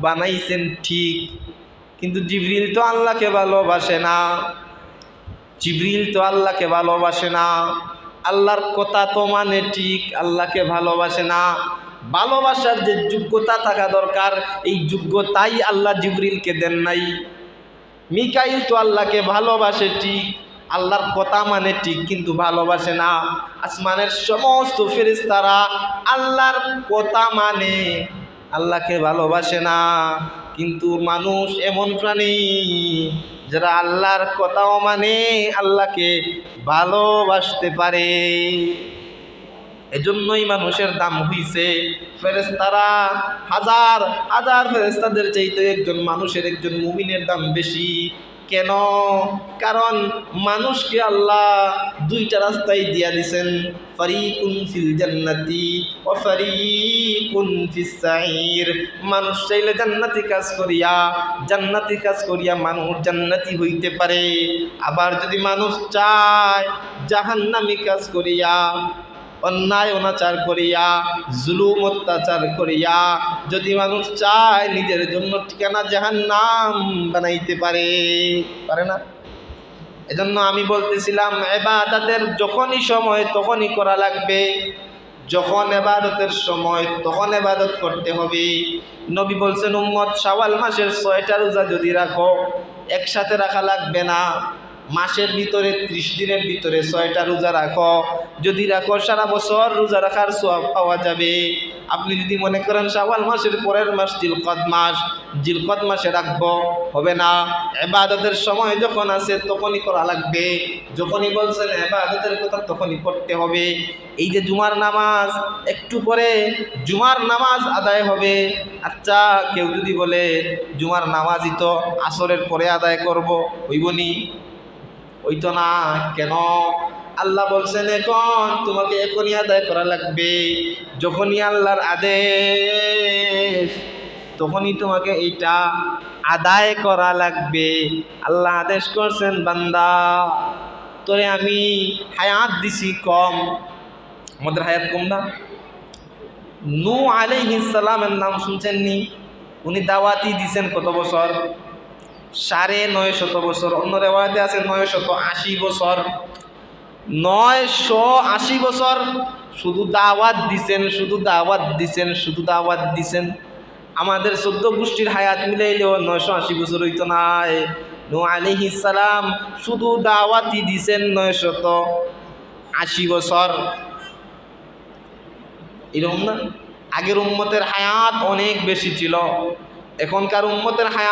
বানাইছেন ঠিক, কিন্তু জিবরিল তো আল্লাহকে ভালোবাসে না। জিবরিল তো আল্লাহকে ভালোবাসে না। আল্লাহর কথা তো মানে ঠিক, আল্লাহকে ভালোবাসে না। ভালোবাসার যে যোগ্যতা থাকা দরকার, এই যোগ্যতাই আল্লাহ জিবরিলকে দেন নাই। মিকাইল তো আল্লাহকে ভালোবাসে ঠিক, আল্লাহর কথা মানে ঠিক, কিন্তু ভালোবাসে না। আসমানের সমস্ত ফেরেশতারা আল্লাহর কথা মানে, আল্লাহকে ভালোবাসে না। কিন্তু মানুষ এমন প্রাণী যারা আল্লাহর কথাও মানে, আল্লাহকে ভালোবাসতে পারে। এজন্যই মানুষের দাম হইছে। ফেরেশতারা হাজার হাজার ফেরেশতাদের চাইতে একজন মানুষের, একজন মুমিনের দাম বেশি। কেন? কারণ মানুষকে আল্লাহ দুইটা রাস্তায় দিয়া দিছেন, ফারিকুন ফিল জান্নাতি ওয়া ফারিকুন ফিস সাঈর। মানুষ চাইলে জান্নাতি কাজ করিয়া মানুষ জান্নাতি হইতে পারে। আবার যদি মানুষ চায় জাহান্নামী কাজ করিয়া, অন্যায় অনাচার করিয়া, জুলুম অত্যাচার করিয়া যদি মানুষ চায় নিজের জন্য ঠিকানা জাহান্নাম বানাইতে পারে না? এজন্য আমি বলতেছিলাম, ইবাদতের যখনই সময় তখনই করা লাগবে। যখন ইবাদতের সময় তখন ইবাদত করতে হবে। নবী বলছেন, উম্মত শাওয়াল মাসের 6টা রোজা যদি রাখো, একসাথে রাখা লাগবে না। মাসের ভিতরে 30 দিনের ভিতরে 6টা রোজা রাখো। যদি রাখো সারা বছর রোজা রাখার সওয়াব পাওয়া যাবে। আপনি যদি মনে করেন শাওয়াল মাসের পরের মাস জিলকদ মাসে রাখবো, হবে না। ইবাদতের সময় যখন আছে তখনই করা লাগবে। যখনই বলছেন ইবাদতের কথা তখনই পড়তে হবে। এই যে জুমার নামাজ, একটু পরে জুমার নামাজ আদায় হবে। আচ্ছা, কেউ যদি বলে জুমার নামাজই তো আসরের পরে আদায় করব, হইবনি? ওইতো না। কেন? আল্লাহ বলছেন এখন তোমাকে এখনই আদায় করা লাগবে। যখনই আল্লাহর আদেশ, তখনই তোমাকে এইটা আদায় করা লাগবে। আল্লাহ আদেশ করছেন, বান্দা তোরে আমি হায়াত দিছি কম। আমাদের হায়াত কম না? নূহ আলাইহিস সালামের নাম শুনছেননি? উনি দাওয়াতি দিছেন কত বছর? 950 বছর। অন্য রেওয়ায়েতে আছে 980 বছর। 980 বছর শুধু দাওয়াত দিছেন। আমাদের 14 গোষ্ঠীর হায়াত মিলাইলেও 980 বছর হইতো না। নূহ আলাইহিস সালাম শুধু দাওয়াতই দিছেন 980 বছর। এরকম না? আগের উম্মতের হায়াত অনেক বেশি ছিল, এখনকার উম্মতের হায়াত